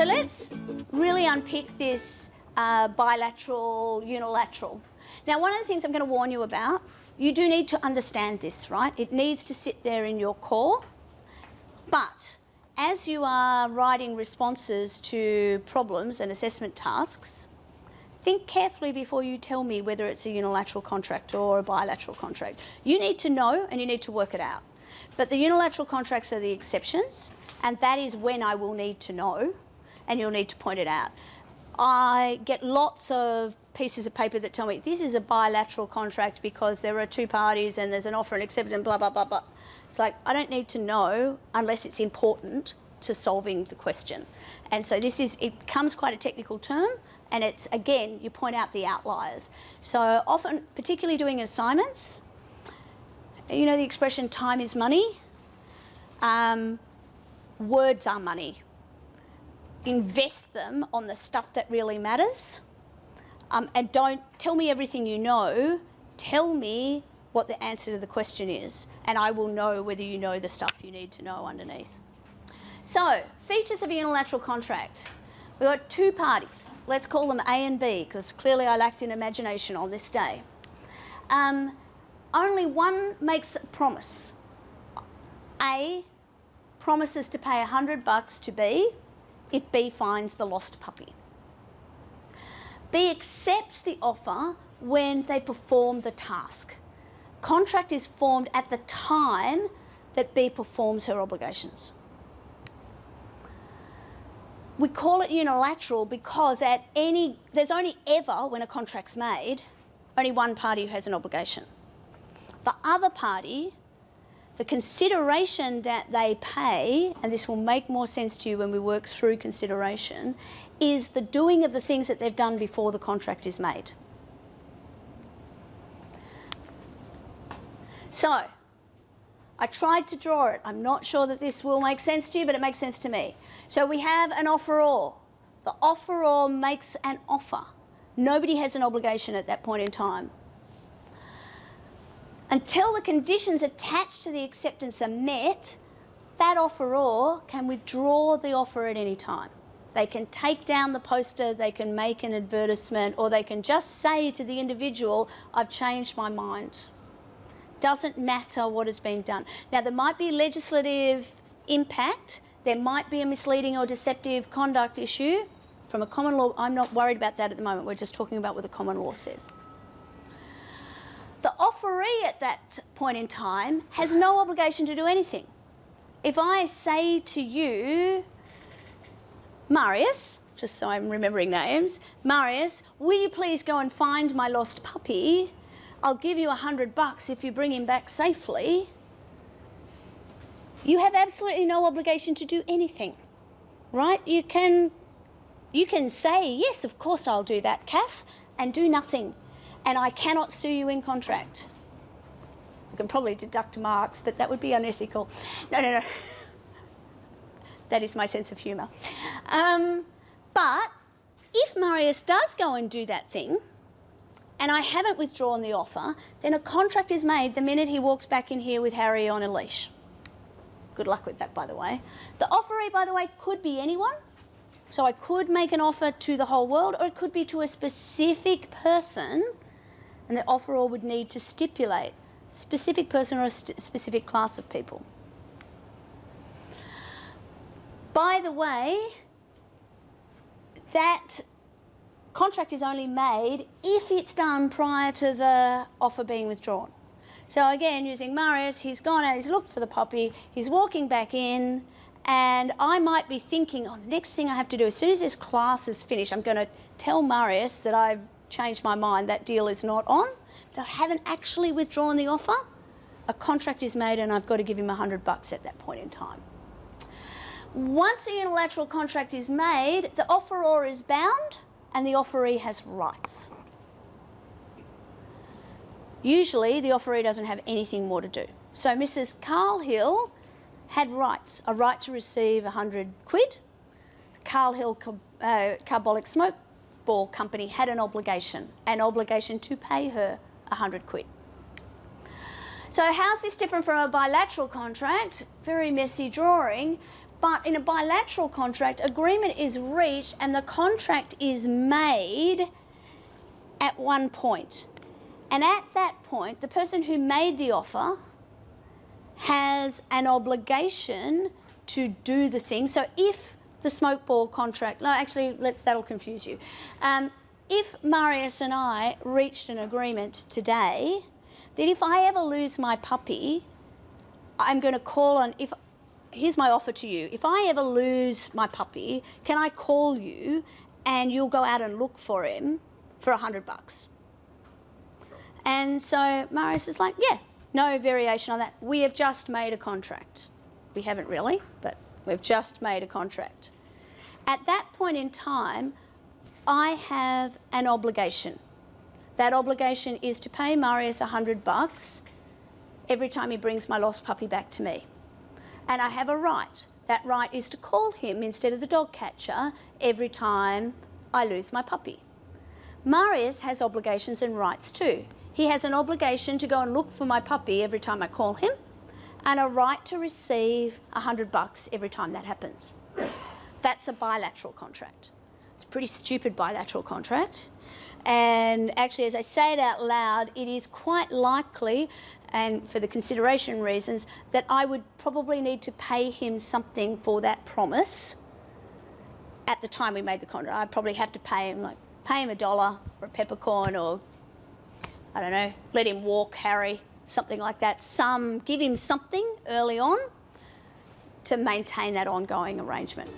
So let's really unpick this bilateral, unilateral. Now, one of the things I'm going to warn you about, you do need to understand this, right? It needs to sit there in your core. But as you are writing responses to problems and assessment tasks, think carefully before you tell me whether it's a unilateral contract or a bilateral contract. You need to know and you need to work it out. But the unilateral contracts are the exceptions, and that is when I will need to know, and you'll need to point it out. I get lots of pieces of paper that tell me this is a bilateral contract because there are two parties and there's an offer and acceptance and blah, blah, blah, blah. It's like, I don't need to know unless it's important to solving the question. And so it becomes quite a technical term, and it's, again, you point out the outliers. So often, particularly doing assignments, you know the expression time is money? Words are money. Invest them on the stuff that really matters, and don't tell me everything you know. Tell me what the answer to the question is, and I will know whether you know the stuff you need to know underneath. So, features of a unilateral contract. We've got two parties. Let's call them A and B, because clearly I lacked in imagination on this day. Only one makes a promise. A promises to pay $100 to B if B finds the lost puppy. B accepts the offer when they perform the task. Contract is formed at the time that B performs her obligations. We call it unilateral because there's only ever, when a contract's made, only one party who has an obligation. The other party, the consideration that they pay, and this will make more sense to you when we work through consideration, is the doing of the things that they've done before the contract is made. So, I tried to draw it. I'm not sure that this will make sense to you, but it makes sense to me. So we have an offeror. The offeror makes an offer. Nobody has an obligation at that point in time. Until the conditions attached to the acceptance are met, that offeror can withdraw the offer at any time. They can take down the poster, they can make an advertisement, or they can just say to the individual, I've changed my mind. Doesn't matter what has been done. Now, there might be legislative impact, there might be a misleading or deceptive conduct issue. From a common law, I'm not worried about that at the moment, we're just talking about what the common law says. The offeree at that point in time has no obligation to do anything. If I say to you, Marius, just so I'm remembering names, Marius, will you please go and find my lost puppy? I'll give you $100 if you bring him back safely. You have absolutely no obligation to do anything, right? You can say, yes, of course I'll do that, Kath, and do nothing. And I cannot sue you in contract. I can probably deduct marks, but that would be unethical. No. That is my sense of humour. But if Marius does go and do that thing, and I haven't withdrawn the offer, then a contract is made the minute he walks back in here with Harry on a leash. Good luck with that, by the way. The offeree, by the way, could be anyone. So I could make an offer to the whole world, or it could be to a specific person, and the offeror would need to stipulate a specific person or a specific class of people. By the way, that contract is only made if it's done prior to the offer being withdrawn. So again, using Marius, he's gone out, he's looked for the puppy, he's walking back in, and I might be thinking, oh, the next thing I have to do, as soon as this class is finished, I'm going to tell Marius that I've changed my mind, that deal is not on, but I haven't actually withdrawn the offer. A contract is made and I've got to give him $100 at that point in time. Once a unilateral contract is made, the offeror is bound and the offeree has rights. Usually the offeree doesn't have anything more to do. So Mrs. Carlhill had rights, a right to receive 100 quid. The Carlhill Carbolic Smoke Ball Company had an obligation to pay her 100 quid. So how's this different from a bilateral contract? Very messy drawing, But in a bilateral contract, agreement is reached and the contract is made at one point. And at that point, the person who made the offer has an obligation to do the thing. So if the smoke ball contract, no, actually, that'll confuse you. If Marius and I reached an agreement today that if I ever lose my puppy, I'm going to call on, here's my offer to you. If I ever lose my puppy, can I call you and you'll go out and look for him for $100? And so Marius is like, yeah, no variation on that. We have just made a contract. We haven't really, but we've just made a contract. At that point in time, I have an obligation. That obligation is to pay Marius $100 every time he brings my lost puppy back to me. And I have a right. That right is to call him instead of the dog catcher every time I lose my puppy. Marius has obligations and rights too. He has an obligation to go and look for my puppy every time I call him, and a right to receive $100 every time that happens. That's a bilateral contract. It's a pretty stupid bilateral contract. And actually, as I say it out loud, it is quite likely, and for the consideration reasons, that I would probably need to pay him something for that promise at the time we made the contract. I'd probably have to pay him $1 or a peppercorn, or I don't know, let him walk Harry, something like that. Give him something early on to maintain that ongoing arrangement.